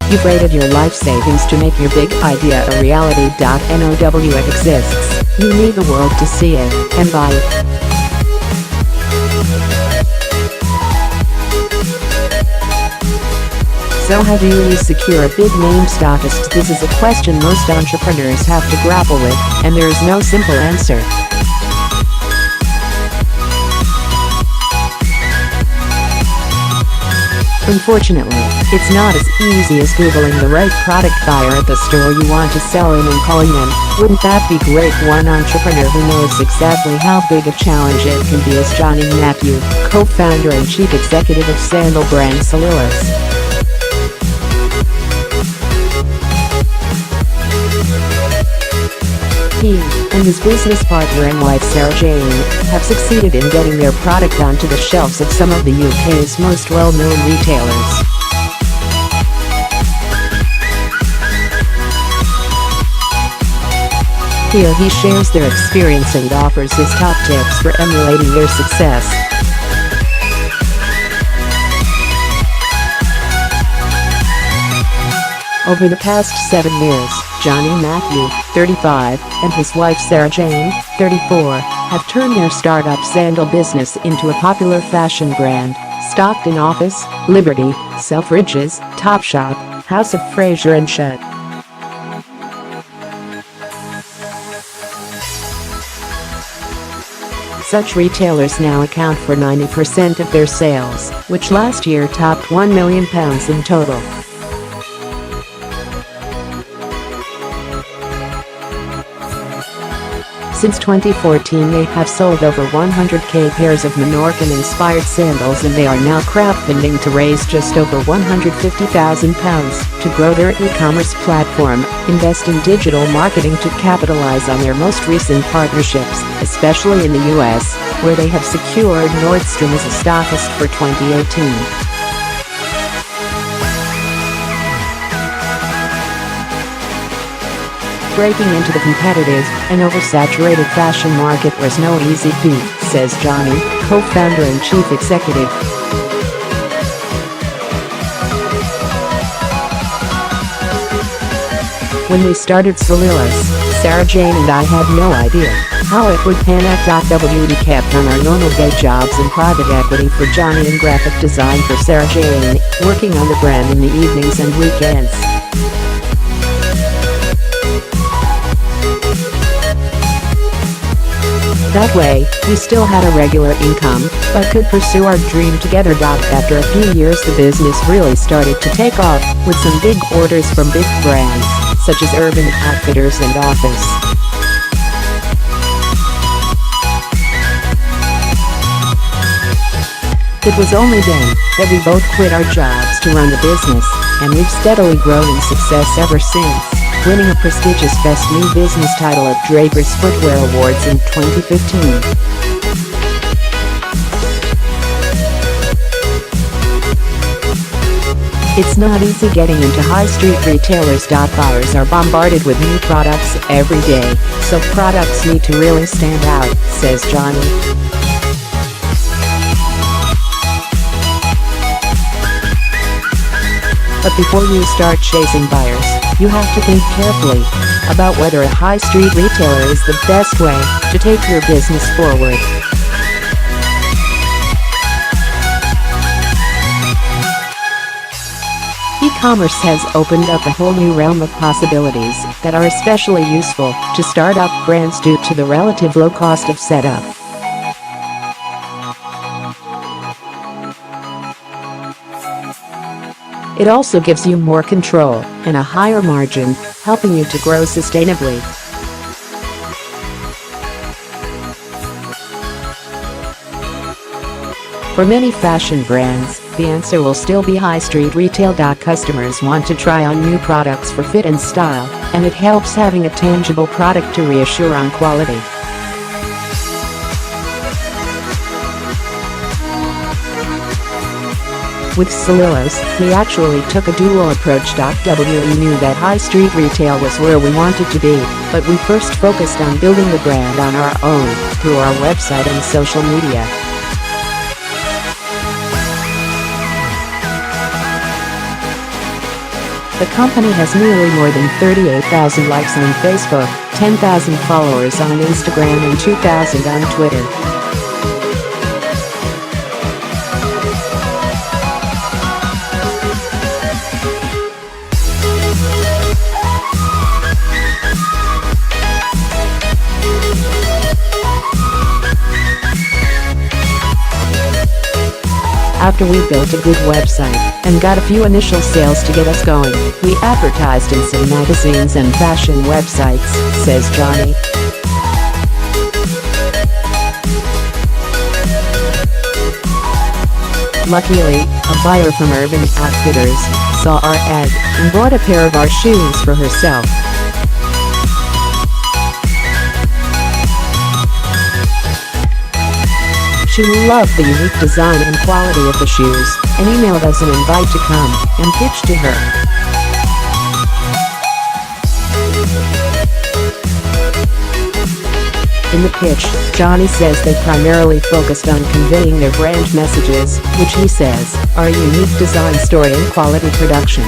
You've rated your life savings to make your big idea a reality. Now it exists. You need the world to see it and buy it. So how do you secure a big name stockist? This is a question most entrepreneurs have to grapple with, and there is no simple answer. Unfortunately, it's not as easy as Googling the right product buyer at the store you want to sell in and calling them. Wouldn't that be great? One entrepreneur who knows exactly how big a challenge it can be is Jonnie Matthew, co-founder and chief executive of sandal brand Solillas.He and his business partner and wife Sarahjayne have succeeded in getting their product onto the shelves of some of the UK's most well-known retailers. Here he shares their experience and offers his top tips for emulating their success. Over the past 7 years, Jonnie Matthew, 35, and his wife Sarahjayne, 34, have turned their startup sandal business into a popular fashion brand, stocked in Office, Liberty, Selfridges, Topshop, House of Fraser and Schuh. Such retailers now account for 90% of their sales, which last year topped £1 million in total. Since 2014 they have sold over 100,000 pairs of Menorcan-inspired sandals, and they are now crowdfunding to raise just over £150,000 to grow their e-commerce platform, invest in digital marketing to capitalize on their most recent partnerships, especially in the US, where they have secured Nordstrom as a stockist for 2018. Breaking into the competitive and oversaturated fashion market was no easy feat, says Jonnie, co-founder and chief executive. When we started Solillas, Sarahjayne and I had no idea how it would pan out. We kept on our normal day jobs in private equity for Jonnie and graphic design for Sarahjayne, working on the brand in the evenings and weekends. That way, we still had a regular income, but could pursue our dream together. After a few years the business really started to take off, with some big orders from big brands, such as Urban Outfitters and Office. It was only then that we both quit our jobs to run the business, and we've steadily grown in success ever since, winning a prestigious Best New Business title at Drapers Footwear Awards in 2015. It's not easy getting into high street retailers. Buyers are bombarded with new products every day, so products need to really stand out, says Jonnie. But before you start chasing buyers, you have to think carefully about whether a high street retailer is the best way to take your business forward. E-commerce has opened up a whole new realm of possibilities that are especially useful to startup brands due to the relative low cost of setup. It also gives you more control and a higher margin, helping you to grow sustainably. For many fashion brands, the answer will still be high street retail. Customers want to try on new products for fit and style, and it helps having a tangible product to reassure on quality. With Solillas, we actually took a dual approach. We knew that high street retail was where we wanted to be, but we first focused on building the brand on our own, through our website and social media. The company has nearly more than 38,000 likes on Facebook, 10,000 followers on Instagram and 2,000 on Twitter. After we built a good website and got a few initial sales to get us going, we advertised in some magazines and fashion websites, says Jonnie. Luckily, a buyer from Urban Outfitters saw our ad and bought a pair of our shoes for herself. She loved the unique design and quality of the shoes and emailed us an invite to come and pitch to her. In the pitch, Jonnie says they primarily focused on conveying their brand messages, which he says are a unique design story and quality production.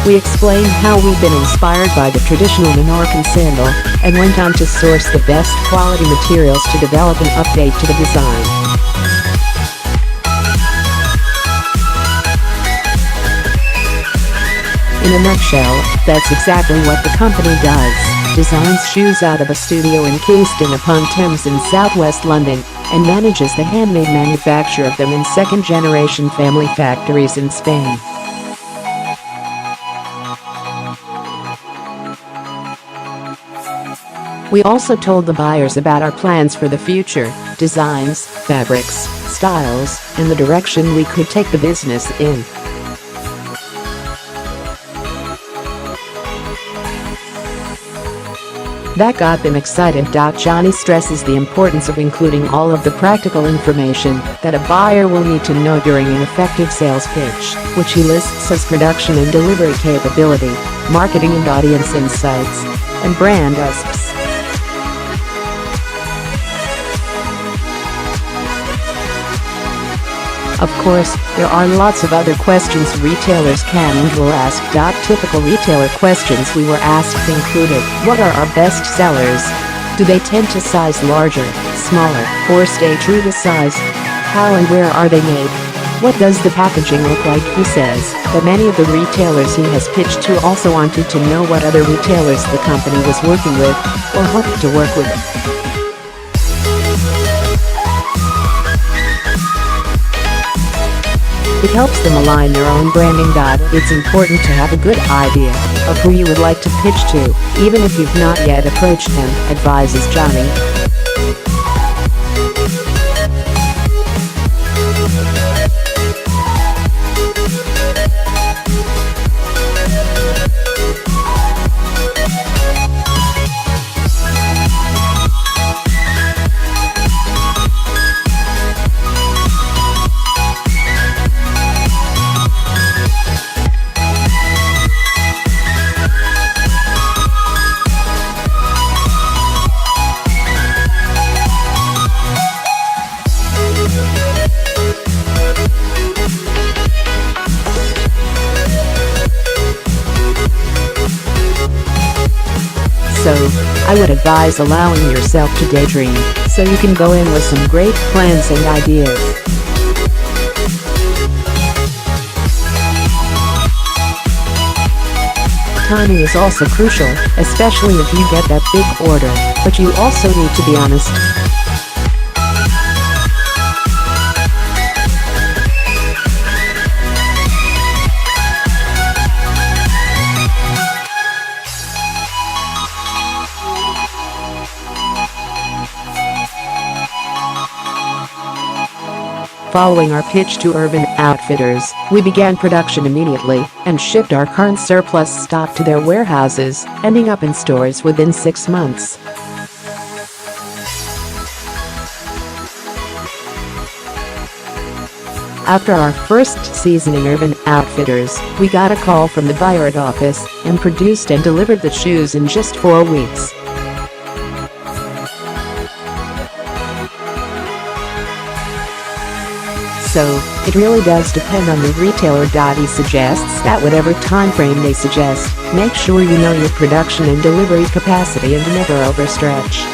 We explained how we've been inspired by the traditional Menorcan sandal and went on to source the best quality materials to develop an update to the design. In a nutshell, that's exactly what the company does: designs shoes out of a studio in Kingston upon Thames in southwest London and manages the handmade manufacture of them in second-generation family factories in Spain. We also told the buyers about our plans for the future, designs, fabrics, styles, and the direction we could take the business in. That got them excited. Jonnie stresses the importance of including all of the practical information that a buyer will need to know during an effective sales pitch, which he lists as production and delivery capability, marketing and audience insights, and brand USPs. Of course, there are lots of other questions retailers can and will ask. Typical retailer questions we were asked included: what are our best sellers? Do they tend to size larger, smaller, or stay true to size? How and where are they made? What does the packaging look like? He says that many of the retailers he has pitched to also wanted to know what other retailers the company was working with or hoped to work with. It helps them align their own branding. It's important to have a good idea of who you would like to pitch to, even if you've not yet approached them, advises Jonnie. So, I would advise allowing yourself to daydream, so you can go in with some great plans and ideas. Timing is also crucial, especially if you get that big order, but you also need to be honest. Following our pitch to Urban Outfitters, we began production immediately and shipped our current surplus stock to their warehouses, ending up in stores within 6 months. After our first season in Urban Outfitters, we got a call from the buyer office and produced and delivered the shoes in just 4 weeks. So, it really does depend on the retailer. He suggests that whatever time frame they suggest, make sure you know your production and delivery capacity and never overstretch.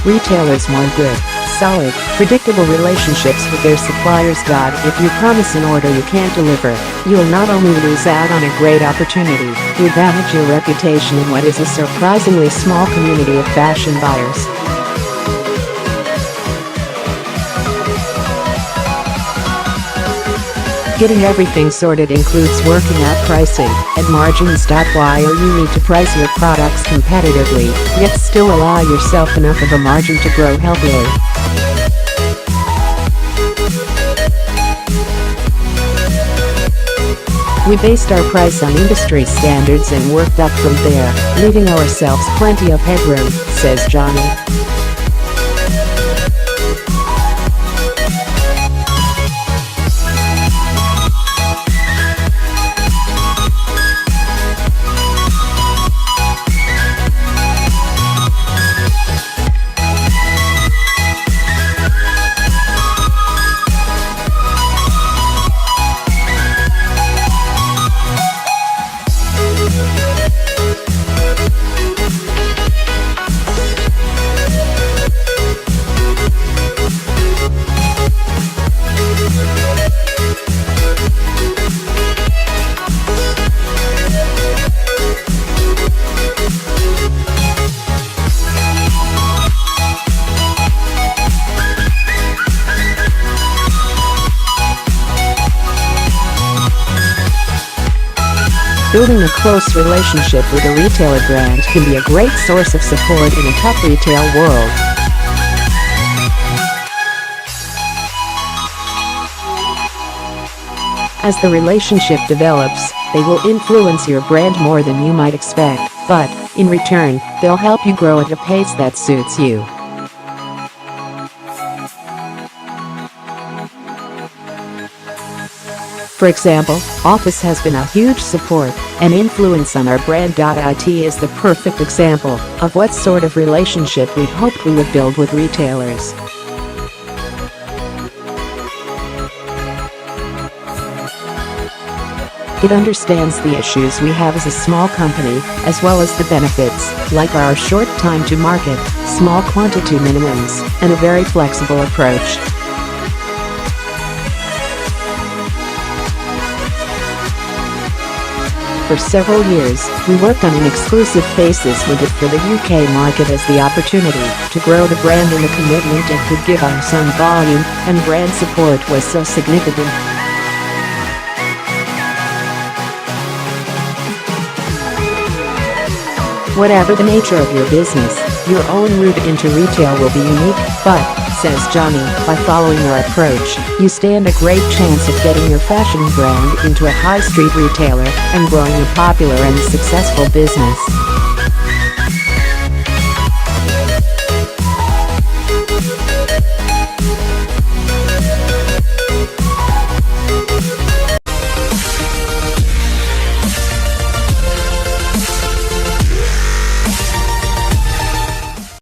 Retailers want good, solid, predictable relationships with their suppliers. If you promise an order you can't deliver, you'll not only lose out on a great opportunity, you damage your reputation in what is a surprisingly small community of fashion buyers. Getting everything sorted includes working out pricing and margins. While you need to price your products competitively, yet still allow yourself enough of a margin to grow healthily. We based our price on industry standards and worked up from there, leaving ourselves plenty of headroom, says Jonnie. Building a close relationship with a retailer brand can be a great source of support in a tough retail world. As the relationship develops, they will influence your brand more than you might expect, but, in return, they'll help you grow at a pace that suits you. For example, Office has been a huge support and influence on our brand. It is the perfect example of what sort of relationship we hoped we would build with retailers. It understands the issues we have as a small company, as well as the benefits, like our short time to market, small quantity minimums, and a very flexible approach. For several years, we worked on an exclusive basis with it for the UK market as the opportunity to grow the brand and the commitment it could give us on volume and brand support was so significant. Whatever the nature of your business, your own route into retail will be unique, but, says Jonnie, by following our approach, you stand a great chance of getting your fashion brand into a high street retailer and growing a popular and successful business.